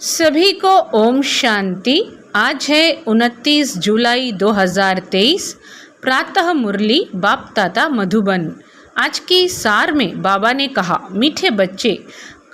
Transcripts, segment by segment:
सभी को ओम शांति। आज है 29 जुलाई 2023। प्रातः मुरली बाप दादा मधुबन। आज की सार में बाबा ने कहा, मीठे बच्चे,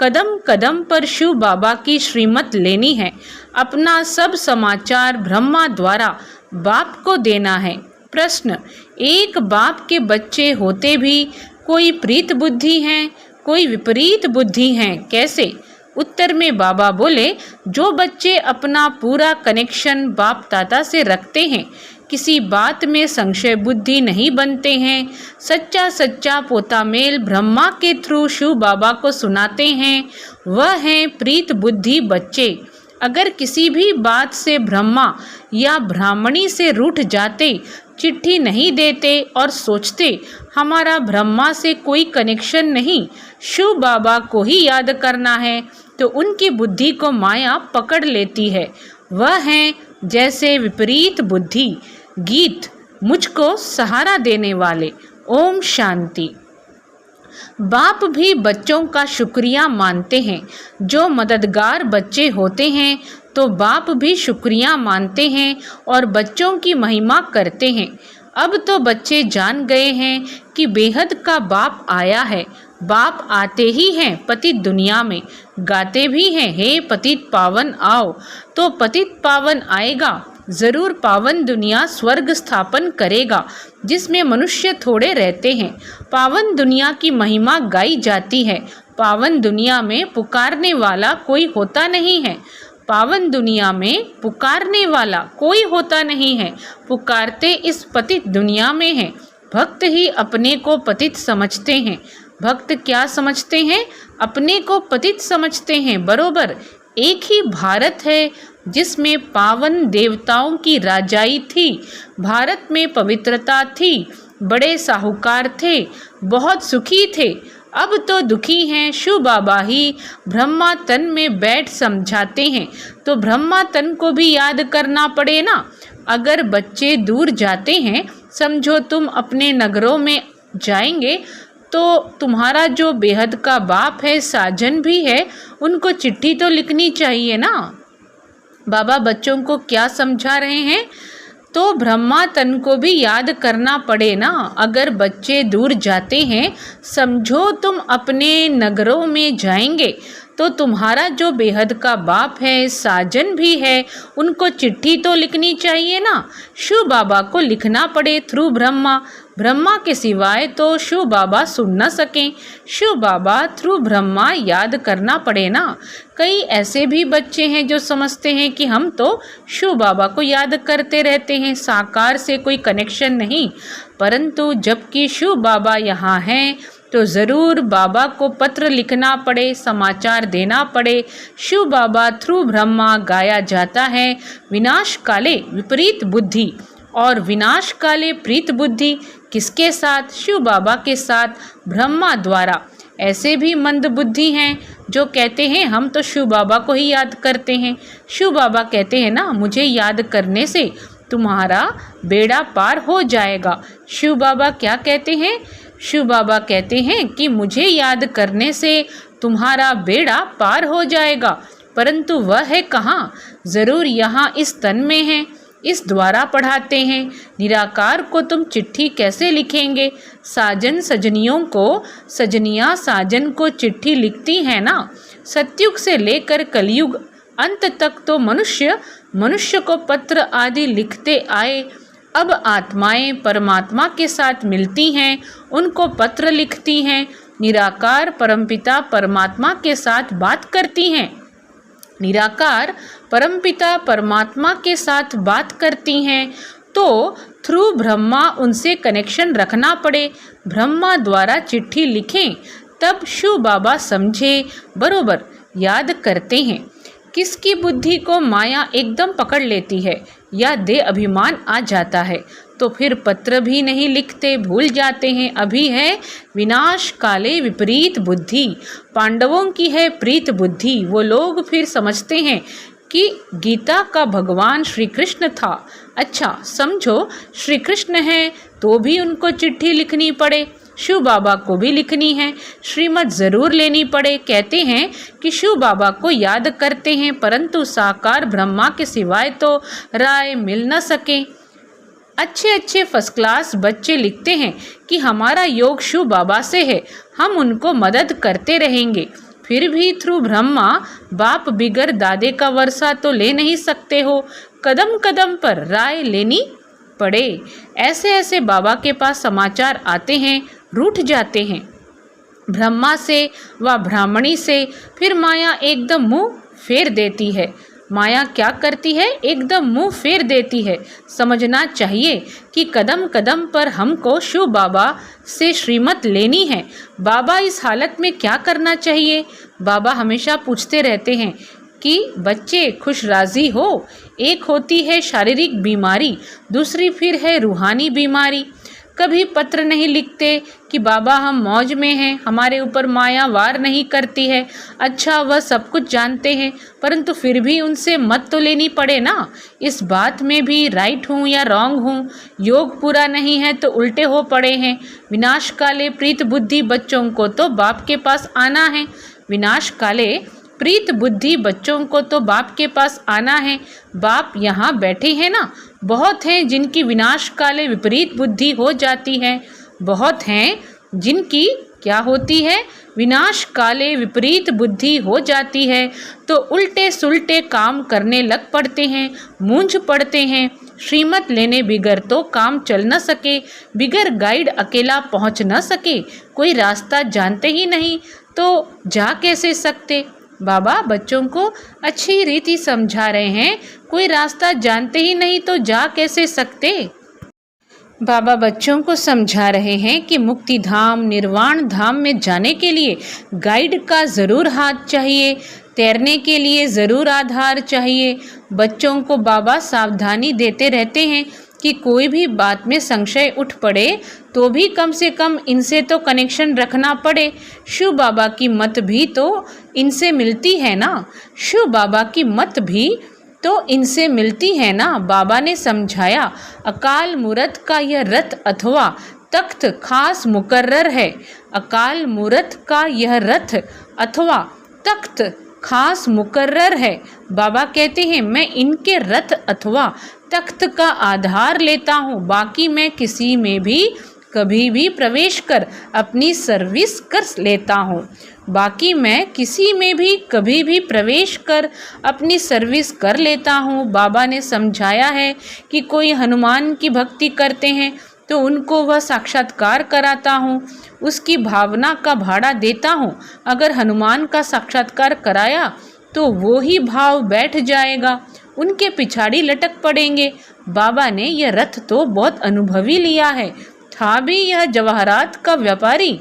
कदम कदम पर शिव बाबा की श्रीमत लेनी है। अपना सब समाचार ब्रह्मा द्वारा बाप को देना है। प्रश्न, एक बाप के बच्चे होते भी कोई प्रीत बुद्धि हैं, कोई विपरीत बुद्धि हैं, कैसे? उत्तर में बाबा बोले, जो बच्चे अपना पूरा कनेक्शन बाप दादा से रखते हैं, किसी बात में संशय बुद्धि नहीं बनते हैं, सच्चा सच्चा पोता मेल ब्रह्मा के थ्रू शिव बाबा को सुनाते हैं, वह हैं प्रीत बुद्धि बच्चे। अगर किसी भी बात से ब्रह्मा या ब्राह्मणी से रूठ जाते, चिट्ठी नहीं देते और सोचते हमारा ब्रह्मा से कोई कनेक्शन नहीं, शिव बाबा को ही याद करना है, तो उनकी बुद्धि को माया पकड़ लेती है। वह हैं जैसे विपरीत बुद्धि। गीत, मुझको सहारा देने वाले। ओम शांति। बाप भी बच्चों का शुक्रिया मानते हैं। जो मददगार बच्चे होते हैं तो बाप भी शुक्रिया मानते हैं और बच्चों की महिमा करते हैं। अब तो बच्चे जान गए हैं कि बेहद का बाप आया है। बाप आते ही हैं पतित दुनिया में, गाते भी हैं, हे पतित पावन आओ। तो पतित पावन आएगा, ज़रूर पावन दुनिया स्वर्ग स्थापन करेगा, जिसमें मनुष्य थोड़े रहते हैं। पावन दुनिया की महिमा गाई जाती है। पावन दुनिया में पुकारने वाला कोई होता नहीं है। पावन दुनिया में पुकारने वाला कोई होता नहीं है। पुकारते इस पतित दुनिया में हैं। भक्त ही अपने को पतित समझते हैं। भक्त क्या समझते हैं? अपने को पतित समझते हैं। बरोबर एक ही भारत है जिसमें पावन देवताओं की राजाई थी। भारत में पवित्रता थी, बड़े साहूकार थे, बहुत सुखी थे। अब तो दुखी हैं। शिव बाबा ही ब्रह्मा तन में बैठ समझाते हैं, तो ब्रह्मा तन को भी याद करना पड़े ना। अगर बच्चे दूर जाते हैं, समझो तुम अपने नगरों में जाएंगे, तो तुम्हारा जो बेहद का बाप है, साजन भी है, उनको चिट्ठी तो लिखनी चाहिए ना। बाबा बच्चों को क्या समझा रहे हैं? तो ब्रह्मा तन को भी याद करना पड़े ना। अगर बच्चे दूर जाते हैं, समझो तुम अपने नगरों में जाएंगे, तो तुम्हारा जो बेहद का बाप है, साजन भी है, उनको चिट्ठी तो लिखनी चाहिए ना। शिव बाबा को लिखना पड़े थ्रू ब्रह्मा। ब्रह्मा के सिवाय तो शिव बाबा सुन न सकें। शिव बाबा थ्रू ब्रह्मा याद करना पड़े ना। कई ऐसे भी बच्चे हैं जो समझते हैं कि हम तो शिव बाबा को याद करते रहते हैं, साकार से कोई कनेक्शन नहीं। परंतु जबकि शिव बाबा यहाँ हैं, तो ज़रूर बाबा को पत्र लिखना पड़े, समाचार देना पड़े। शिव बाबा थ्रू ब्रह्मा गाया जाता है, विनाश काले विपरीत बुद्धि। और विनाश काले प्रीत बुद्धि किसके साथ? शिव बाबा के साथ, ब्रह्मा द्वारा। ऐसे भी मंद बुद्धि हैं जो कहते हैं हम तो शिव बाबा को ही याद करते हैं। शिव बाबा कहते हैं ना, मुझे याद करने से तुम्हारा बेड़ा पार हो जाएगा। शिव बाबा क्या कहते हैं? शिव बाबा कहते हैं कि मुझे याद करने से तुम्हारा बेड़ा पार हो जाएगा। परंतु वह है कहाँ? ज़रूर यहाँ इस तन में है। इस द्वारा पढ़ाते हैं। निराकार को तुम चिट्ठी कैसे लिखेंगे? साजन सजनियों को, सजनियाँ साजन को चिट्ठी लिखती हैं ना। सतयुग से लेकर कलयुग अंत तक तो मनुष्य को पत्र आदि लिखते आए। अब आत्माएं परमात्मा के साथ मिलती हैं, उनको पत्र लिखती हैं। निराकार परमपिता परमात्मा के साथ बात करती हैं। निराकार परमपिता परमात्मा के साथ बात करती हैं, तो थ्रू ब्रह्मा उनसे कनेक्शन रखना पड़े। ब्रह्मा द्वारा चिट्ठी लिखें, तब शिव बाबा समझे, बरोबर याद करते हैं। किसकी बुद्धि को माया एकदम पकड़ लेती है या दे अभिमान आ जाता है, तो फिर पत्र भी नहीं लिखते, भूल जाते हैं। अभी है विनाश काले विपरीत बुद्धि। पांडवों की है प्रीत बुद्धि। वो लोग फिर समझते हैं कि गीता का भगवान श्री कृष्ण था। अच्छा, समझो श्री कृष्ण हैं तो भी उनको चिट्ठी लिखनी पड़े। शिव बाबा को भी लिखनी है, श्रीमत ज़रूर लेनी पड़े। कहते हैं कि शिव बाबा को याद करते हैं, परंतु साकार ब्रह्मा के सिवाय तो राय मिल न सके। अच्छे अच्छे फर्स्ट क्लास बच्चे लिखते हैं कि हमारा योग शिव बाबा से है, हम उनको मदद करते रहेंगे। फिर भी थ्रू ब्रह्मा बाप बिगर दादे का वर्षा तो ले नहीं सकते हो, कदम कदम पर राय लेनी पड़े। ऐसे ऐसे बाबा के पास समाचार आते हैं, रूठ जाते हैं ब्रह्मा से व ब्राह्मणी से। फिर माया एकदम मुंह फेर देती है। माया क्या करती है? एकदम मुंह फेर देती है। समझना चाहिए कि कदम कदम पर हमको शिव बाबा से श्रीमत लेनी है। बाबा इस हालत में क्या करना चाहिए? बाबा हमेशा पूछते रहते हैं कि बच्चे खुश राजी हो। एक होती है शारीरिक बीमारी, दूसरी फिर है रूहानी बीमारी। कभी पत्र नहीं लिखते कि बाबा हम मौज में हैं, हमारे ऊपर माया वार नहीं करती है। अच्छा, वह सब कुछ जानते हैं, परंतु फिर भी उनसे मत तो लेनी पड़े ना। इस बात में भी राइट हूँ या रॉन्ग हूँ। योग पूरा नहीं है तो उल्टे हो पड़े हैं। विनाश काले प्रीत बुद्धि बच्चों को तो बाप के पास आना है। विनाश काले प्रीत बुद्धि बच्चों को तो बाप के पास आना है। बाप यहाँ बैठे हैं ना। बहुत हैं जिनकी विनाश काले विपरीत बुद्धि हो जाती है। बहुत हैं जिनकी क्या होती है? विनाश काले विपरीत बुद्धि हो जाती है, तो उल्टे सुलटे काम करने लग पड़ते हैं, मूंझ पड़ते हैं। श्रीमत लेने बिगर तो काम चल न सके, बिगर गाइड अकेला पहुंच न सके। कोई रास्ता जानते ही नहीं तो जा कैसे सकते? बाबा बच्चों को अच्छी रीति समझा रहे हैं, कोई रास्ता जानते ही नहीं तो जा कैसे सकते? बाबा बच्चों को समझा रहे हैं कि मुक्ति धाम निर्वाण धाम में जाने के लिए गाइड का ज़रूर हाथ चाहिए, तैरने के लिए ज़रूर आधार चाहिए। बच्चों को बाबा सावधानी देते रहते हैं कि कोई भी बात में संशय उठ पड़े तो भी कम से कम इनसे तो कनेक्शन रखना पड़े। शिव बाबा की मत भी तो इनसे मिलती है ना। शिव बाबा की मत भी तो इनसे मिलती है ना। बाबा ने समझाया, अकाल मूरत का यह रथ अथवा तख्त खास मुकर्रर है। अकाल मूरत का यह रथ अथवा तख्त खास मुकर्रर है। बाबा कहते हैं मैं इनके रथ अथवा तख्त का आधार लेता हूँ, बाकी मैं किसी में भी कभी भी प्रवेश कर अपनी सर्विस कर लेता हूँ। बाकी मैं किसी में भी कभी भी प्रवेश कर अपनी सर्विस कर लेता हूँ। बाबा ने समझाया है कि कोई हनुमान की भक्ति करते हैं तो उनको वह साक्षात्कार कराता हूँ, उसकी भावना का भाड़ा देता हूँ। अगर हनुमान का साक्षात्कार कराया तो वो ही भाव बैठ जाएगा, उनके पिछाड़ी लटक पड़ेंगे। बाबा ने यह रथ तो बहुत अनुभवी लिया है। था भी यह जवाहरात का व्यापारी।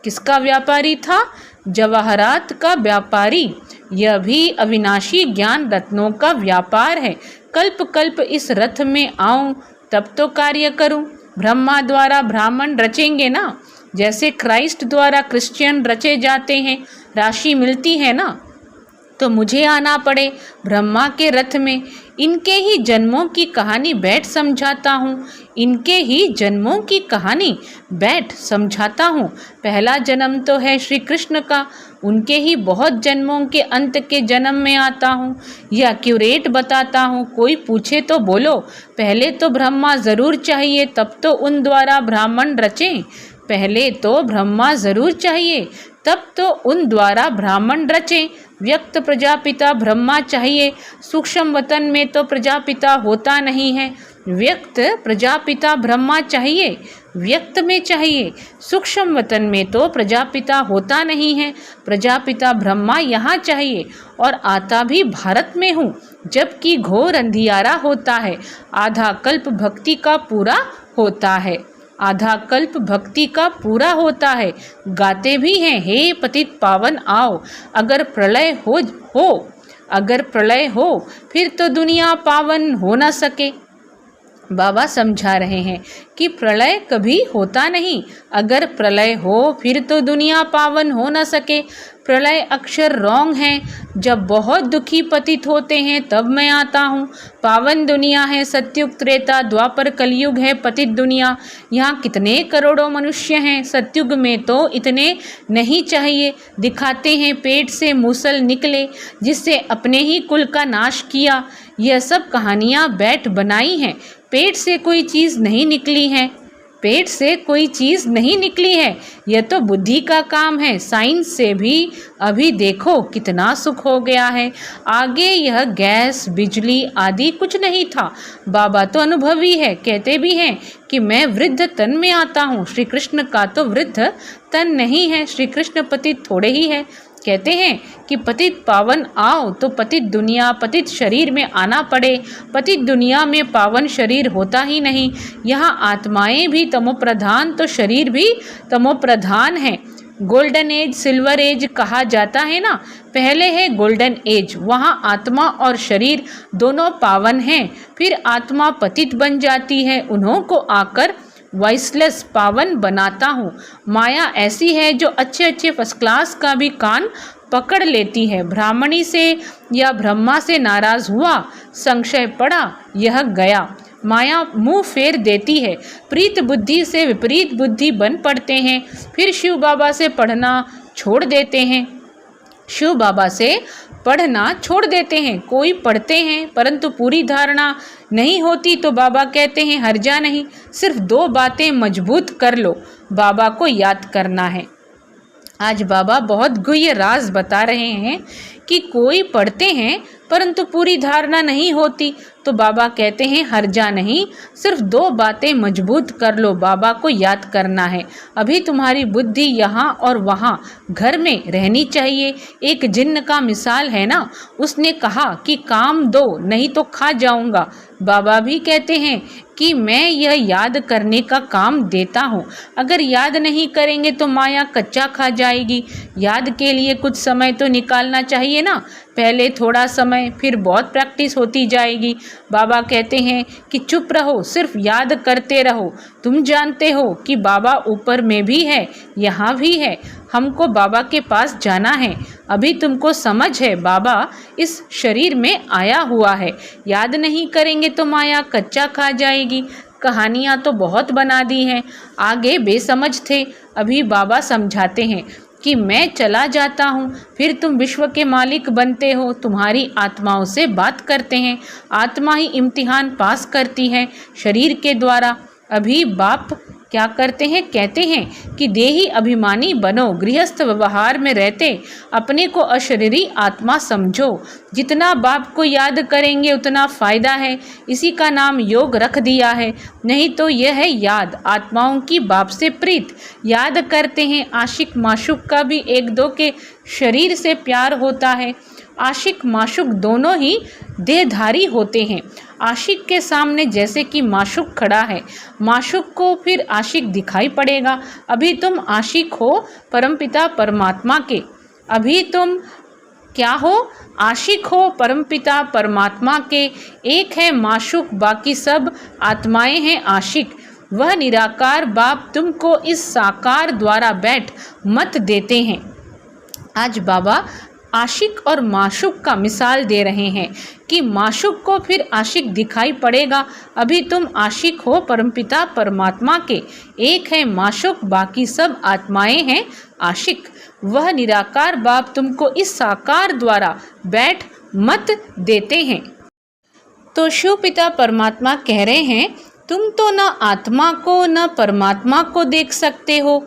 किसका व्यापारी था? जवाहरात का व्यापारी। यह भी अविनाशी ज्ञान रत्नों का व्यापार है। कल्प कल्प इस रथ में आऊं तब तो कार्य करूं। ब्रह्मा द्वारा ब्राह्मण रचेंगे ना, जैसे क्राइस्ट द्वारा क्रिश्चियन रचे जाते हैं, राशि मिलती है ना, तो मुझे आना पड़े ब्रह्मा के रथ में। इनके ही जन्मों की कहानी बैठ समझाता हूँ, इनके ही जन्मों की कहानी बैठ समझाता हूँ। पहला जन्म तो है श्री कृष्ण का, उनके ही बहुत जन्मों के अंत के जन्म में आता हूँ, यह एक्यूरेट बताता हूँ। कोई पूछे तो बोलो, पहले तो ब्रह्मा ज़रूर चाहिए तब तो उन द्वारा ब्राह्मण रचें। पहले तो ब्रह्मा ज़रूर चाहिए तब तो उन द्वारा ब्राह्मण रचें। व्यक्त प्रजापिता ब्रह्मा चाहिए, सूक्ष्म वतन में तो प्रजापिता होता नहीं है। व्यक्त प्रजापिता ब्रह्मा चाहिए, व्यक्त में चाहिए, सूक्ष्म वतन में तो प्रजापिता होता नहीं है। प्रजापिता ब्रह्मा यहाँ चाहिए, और आता भी भारत में हूँ, जबकि घोर अंधियारा होता है। आधा कल्प भक्ति का पूरा होता है, आधा कल्प भक्ति का पूरा होता है। गाते भी हैं, हे पतित पावन आओ। अगर प्रलय अगर प्रलय हो फिर तो दुनिया पावन हो न सके। बाबा समझा रहे हैं कि प्रलय कभी होता नहीं। अगर प्रलय हो फिर तो दुनिया पावन हो न सके। प्रलय अक्षर रॉन्ग है। जब बहुत दुखी पतित होते हैं तब मैं आता हूँ। पावन दुनिया है, सतयुग त्रेता द्वापर कलयुग है पतित दुनिया। यहाँ कितने करोड़ों मनुष्य हैं। सतयुग में तो इतने नहीं चाहिए। दिखाते हैं पेट से मूसल निकले, जिससे अपने ही कुल का नाश किया। यह सब कहानियाँ बैठ बनाई हैं। पेट से कोई चीज़ नहीं निकली है। पेट से कोई चीज़ नहीं निकली है। यह तो बुद्धि का काम है। साइंस से भी अभी देखो कितना सुख हो गया है। आगे यह गैस बिजली आदि कुछ नहीं था। बाबा तो अनुभवी है। कहते भी हैं कि मैं वृद्ध तन में आता हूँ। श्री कृष्ण का तो वृद्ध तन नहीं है। श्री कृष्ण पतित थोड़े ही है। कहते हैं कि पतित पावन आओ तो पतित दुनिया पतित शरीर में आना पड़े। पतित दुनिया में पावन शरीर होता ही नहीं। यहाँ आत्माएं भी तमोप्रधान तो शरीर भी तमोप्रधान है। गोल्डन एज सिल्वर एज कहा जाता है ना। पहले है गोल्डन एज, वहाँ आत्मा और शरीर दोनों पावन हैं। फिर आत्मा पतित बन जाती है। उन्हों को आकर वॉइसलेस पावन बनाता हूँ। माया ऐसी है जो अच्छे अच्छे फर्स्ट क्लास का भी कान पकड़ लेती है। ब्राह्मणी से या ब्रह्मा से नाराज हुआ, संशय पड़ा, यह गया। माया मुंह फेर देती है। प्रीत बुद्धि से विपरीत बुद्धि बन पड़ते हैं। फिर शिव बाबा से पढ़ना छोड़ देते हैं। शिव बाबा से पढ़ना छोड़ देते हैं। कोई पढ़ते हैं परंतु पूरी धारणा नहीं होती तो बाबा कहते हैं हर्जा नहीं, सिर्फ 2 बातें मजबूत कर लो। बाबा को याद करना है। आज बाबा बहुत गुह्य राज बता रहे हैं कि कोई पढ़ते हैं परंतु पूरी धारणा नहीं होती तो बाबा कहते हैं हर्जा नहीं, सिर्फ 2 बातें मजबूत कर लो। बाबा को याद करना है। अभी तुम्हारी बुद्धि यहाँ और वहाँ घर में रहनी चाहिए। एक जिन्न का मिसाल है ना, उसने कहा कि काम दो नहीं तो खा जाऊंगा। बाबा भी कहते हैं कि मैं यह याद करने का काम देता हूँ। अगर याद नहीं करेंगे तो माया कच्चा खा जाएगी। याद के लिए कुछ समय तो निकालना चाहिए ना। पहले थोड़ा समय, फिर बहुत प्रैक्टिस होती जाएगी। बाबा कहते हैं कि चुप रहो, सिर्फ याद करते रहो। तुम जानते हो कि बाबा ऊपर में भी है, यहाँ भी है। हमको बाबा के पास जाना है। अभी तुमको समझ है बाबा इस शरीर में आया हुआ है। याद नहीं करेंगे तो माया कच्चा खा जाएगी। कहानियाँ तो बहुत बना दी हैं। आगे बेसमझ थे। अभी बाबा समझाते हैं कि मैं चला जाता हूँ, फिर तुम विश्व के मालिक बनते हो। तुम्हारी आत्माओं से बात करते हैं। आत्मा ही इम्तिहान पास करती है शरीर के द्वारा। अभी बाप क्या करते हैं, कहते हैं कि देही अभिमानी बनो, गृहस्थ व्यवहार में रहते अपने को अशरीरी आत्मा समझो। जितना बाप को याद करेंगे उतना फ़ायदा है। इसी का नाम योग रख दिया है। नहीं तो यह है याद, आत्माओं की बाप से प्रीत। याद करते हैं। आशिक माशुक का भी 1-2 के शरीर से प्यार होता है। आशिक माशुक दोनों ही देहधारी होते हैं। आशिक के सामने जैसे कि माशुक खड़ा है, माशुक को फिर आशिक दिखाई पड़ेगा। अभी तुम आशिक हो परमपिता परमात्मा के। अभी तुम क्या हो, आशिक हो परमपिता परमात्मा के। एक है माशुक, बाकी सब आत्माएं हैं आशिक। वह निराकार बाप तुमको इस साकार द्वारा बैठ मत देते हैं। आज बाबा आशिक और माशुक का मिसाल दे रहे हैं कि माशुक को फिर आशिक दिखाई पड़ेगा। अभी तुम आशिक हो परमपिता परमात्मा के। एक है माशुक, बाकी सब आत्माएं हैं आशिक। वह निराकार बाप तुमको इस साकार द्वारा बैठ मत देते हैं। तो शिव पिता परमात्मा कह रहे हैं तुम तो न आत्मा को न परमात्मा को देख सकते हो।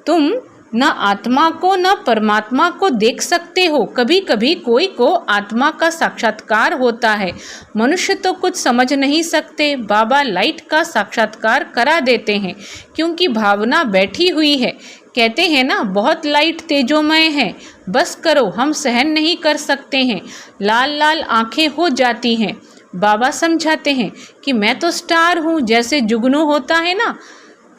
तुम न आत्मा को न परमात्मा को देख सकते हो। कभी कभी कोई को आत्मा का साक्षात्कार होता है। मनुष्य तो कुछ समझ नहीं सकते। बाबा लाइट का साक्षात्कार करा देते हैं क्योंकि भावना बैठी हुई है। कहते हैं ना, बहुत लाइट तेजोमय है, बस करो, हम सहन नहीं कर सकते हैं। लाल लाल आंखें हो जाती हैं। बाबा समझाते हैं कि मैं तो स्टार हूँ। जैसे जुगनू होता है ना,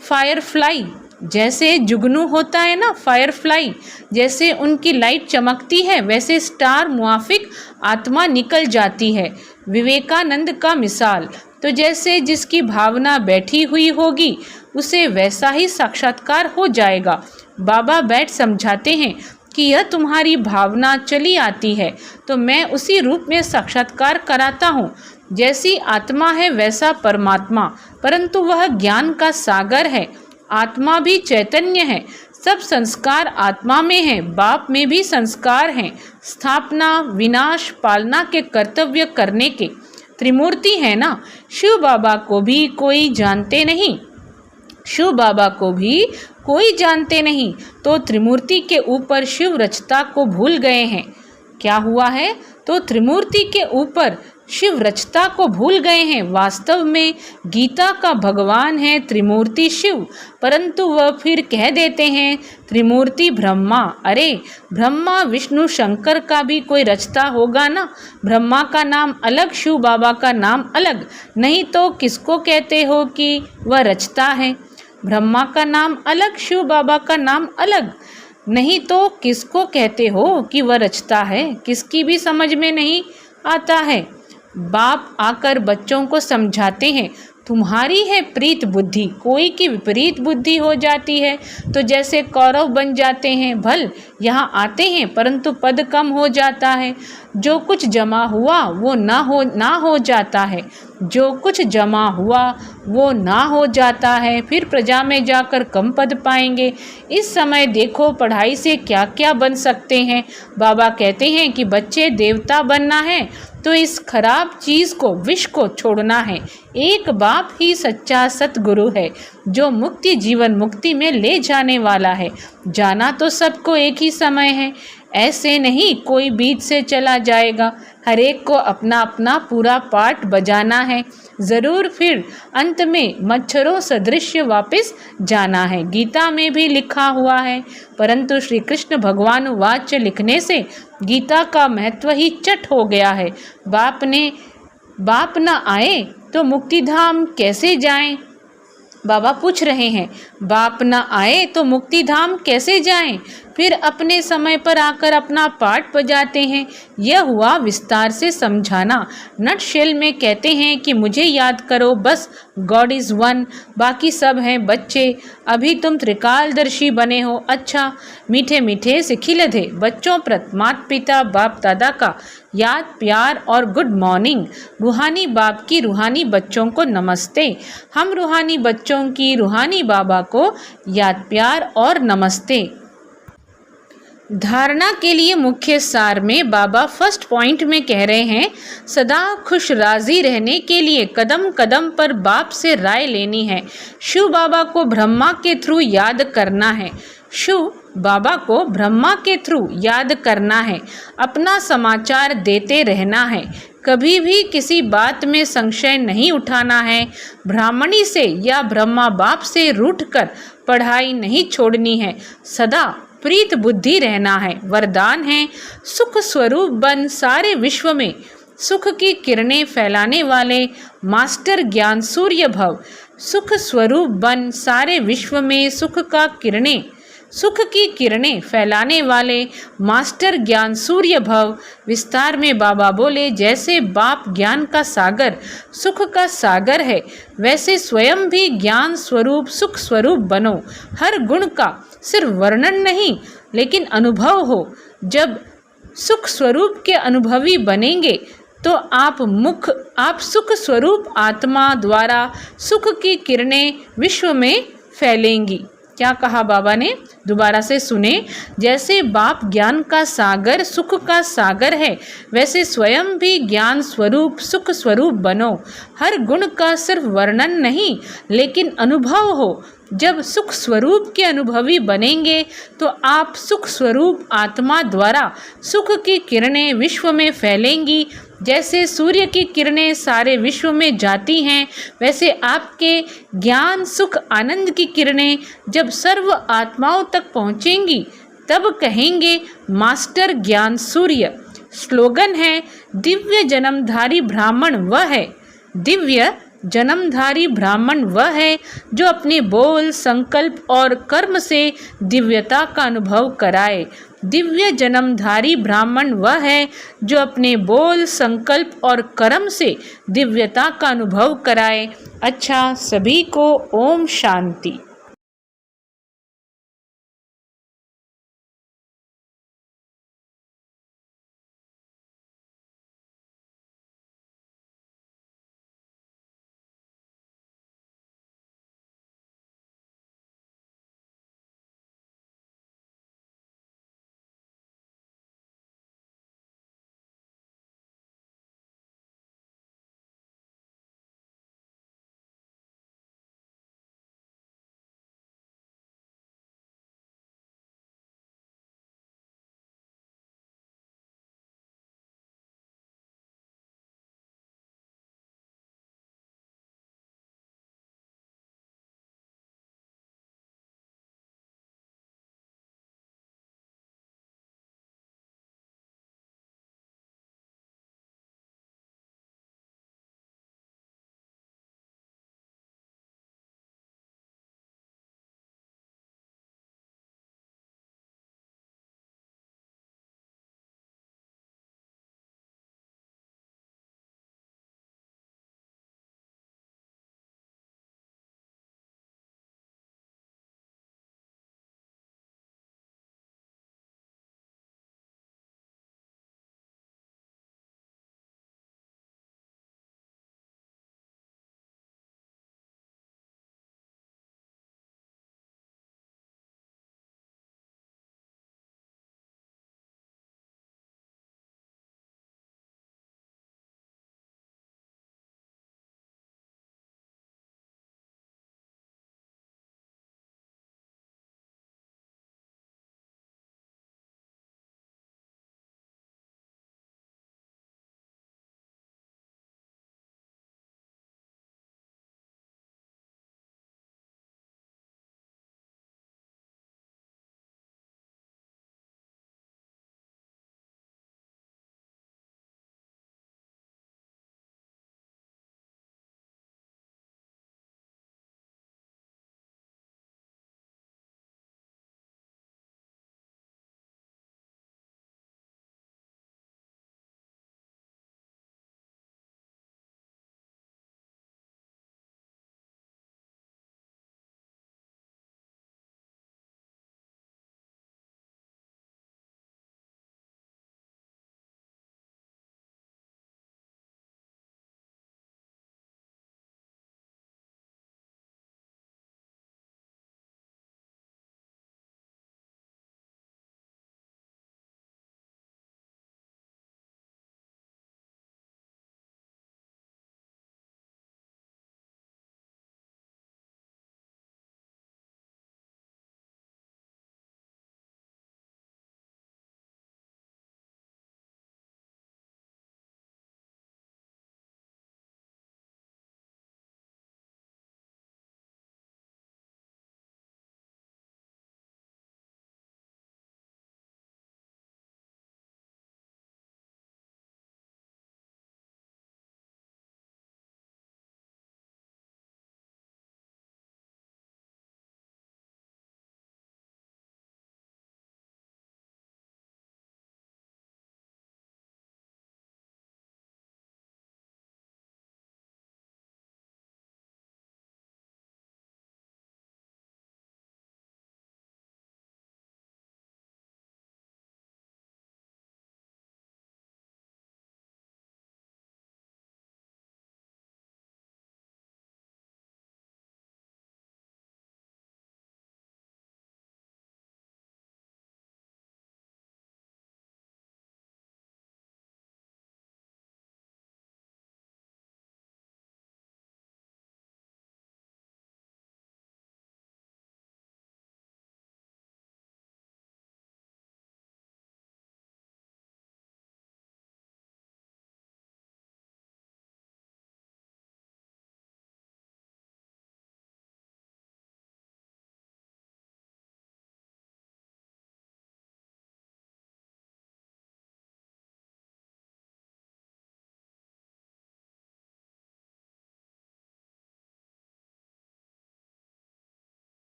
फायर फ्लाई, जैसे जुगनू होता है ना, फायरफ्लाई, जैसे उनकी लाइट चमकती है वैसे स्टार मुआफिक आत्मा निकल जाती है। विवेकानंद का मिसाल, तो जैसे जिसकी भावना बैठी हुई होगी उसे वैसा ही साक्षात्कार हो जाएगा। बाबा बैठ समझाते हैं कि यह तुम्हारी भावना चली आती है तो मैं उसी रूप में साक्षात्कार कराता हूँ। जैसी आत्मा है वैसा परमात्मा, परंतु वह ज्ञान का सागर है। आत्मा भी चैतन्य है, सब संस्कार आत्मा में है, बाप में भी संस्कार हैं। स्थापना, विनाश, पालना के कर्तव्य करने के त्रिमूर्ति है ना। शिव बाबा को भी कोई जानते नहीं, शिव बाबा को भी कोई जानते नहीं, तो त्रिमूर्ति के ऊपर शिव रचता को भूल गए हैं। क्या हुआ है? तो त्रिमूर्ति के ऊपर शिव रचता को भूल गए हैं। वास्तव में गीता का भगवान है त्रिमूर्ति शिव, परंतु वह फिर कह देते हैं त्रिमूर्ति ब्रह्मा। अरे ब्रह्मा विष्णु शंकर का भी कोई रचता होगा ना। ब्रह्मा का नाम अलग, शिव बाबा का नाम अलग, नहीं तो किसको कहते हो कि वह रचता है? ब्रह्मा का नाम अलग, शिव बाबा का नाम अलग, नहीं तो किसको कहते हो कि वह रचता है? किसकी भी समझ में नहीं आता है। बाप आकर बच्चों को समझाते हैं, तुम्हारी है प्रीत बुद्धि, कोई की विपरीत बुद्धि हो जाती है तो जैसे कौरव बन जाते हैं। भल यहाँ आते हैं परंतु पद कम हो जाता है। जो कुछ जमा हुआ वो ना हो जाता है, जो कुछ जमा हुआ वो ना हो जाता है, फिर प्रजा में जाकर कम पद पाएंगे। इस समय देखो पढ़ाई से क्या क्या बन सकते हैं। बाबा कहते हैं कि बच्चे देवता बनना है तो इस खराब चीज़ को, विष को छोड़ना है। एक बाप ही सच्चा सतगुरु है जो मुक्ति जीवन मुक्ति में ले जाने वाला है। जाना तो सबको एक ही समय है, ऐसे नहीं कोई बीच से चला जाएगा। हर एक को अपना अपना पूरा पार्ट बजाना है, ज़रूर फिर अंत में मच्छरों सदृश वापस जाना है। गीता में भी लिखा हुआ है, परंतु श्री कृष्ण भगवान वाच्य लिखने से गीता का महत्व ही चट हो गया है। बाप न आए तो मुक्तिधाम कैसे जाएं? बाबा पूछ रहे हैं, बाप न आए तो मुक्तिधाम कैसे जाएं? फिर अपने समय पर आकर अपना पाठ बजाते हैं। यह हुआ विस्तार से समझाना। नटशेल में कहते हैं कि मुझे याद करो, बस गॉड इज़ वन, बाकी सब हैं बच्चे। अभी तुम त्रिकालदर्शी बने हो। अच्छा, मीठे मीठे से खिलधे बच्चों प्रति माता पिता बाप दादा का याद प्यार और गुड मॉर्निंग। रूहानी बाप की रूहानी बच्चों को नमस्ते। हम रूहानी बच्चों की रूहानी बाबा को याद प्यार और नमस्ते। धारणा के लिए मुख्य सार में बाबा फर्स्ट पॉइंट में कह रहे हैं, सदा खुश राजी रहने के लिए कदम कदम पर बाप से राय लेनी है। शिव बाबा को ब्रह्मा के थ्रू याद करना है। शिव बाबा को ब्रह्मा के थ्रू याद करना है। अपना समाचार देते रहना है। कभी भी किसी बात में संशय नहीं उठाना है। ब्राह्मणी से या ब्रह्मा बाप से रूठकर पढ़ाई नहीं छोड़नी है। सदा प्रीत बुद्धि रहना है। वरदान है, सुख स्वरूप बन सारे विश्व में सुख की किरणें फैलाने वाले मास्टर ज्ञान सूर्य भव। सुख स्वरूप बन सारे विश्व में सुख की किरणें फैलाने वाले मास्टर ज्ञान सूर्य भव। विस्तार में बाबा बोले, जैसे बाप ज्ञान का सागर सुख का सागर है, वैसे स्वयं भी ज्ञान स्वरूप सुख स्वरूप बनो। हर गुण का सिर्फ वर्णन नहीं लेकिन अनुभव हो। जब सुख स्वरूप के अनुभवी बनेंगे तो आप सुख स्वरूप आत्मा द्वारा सुख की किरणें विश्व में फैलेंगी। क्या कहा बाबा ने? दोबारा से सुने। जैसे बाप ज्ञान का सागर सुख का सागर है, वैसे स्वयं भी ज्ञान स्वरूप सुख स्वरूप बनो। हर गुण का सिर्फ वर्णन नहीं लेकिन अनुभव हो। जब सुख स्वरूप के अनुभवी बनेंगे तो आप सुख स्वरूप आत्मा द्वारा सुख की किरणें विश्व में फैलेंगी। जैसे सूर्य की किरणें सारे विश्व में जाती हैं, वैसे आपके ज्ञान सुख आनंद की किरणें जब सर्व आत्माओं तक पहुँचेंगी तब कहेंगे मास्टर ज्ञान सूर्य। स्लोगन है, दिव्य जन्मधारी ब्राह्मण वह है, दिव्य जन्मधारी ब्राह्मण वह है जो अपने बोल, संकल्प और कर्म से दिव्यता का अनुभव कराए। दिव्य जन्मधारी ब्राह्मण वह है जो अपने बोल, संकल्प और कर्म से दिव्यता का अनुभव कराए। अच्छा, सभी को ओम शांति।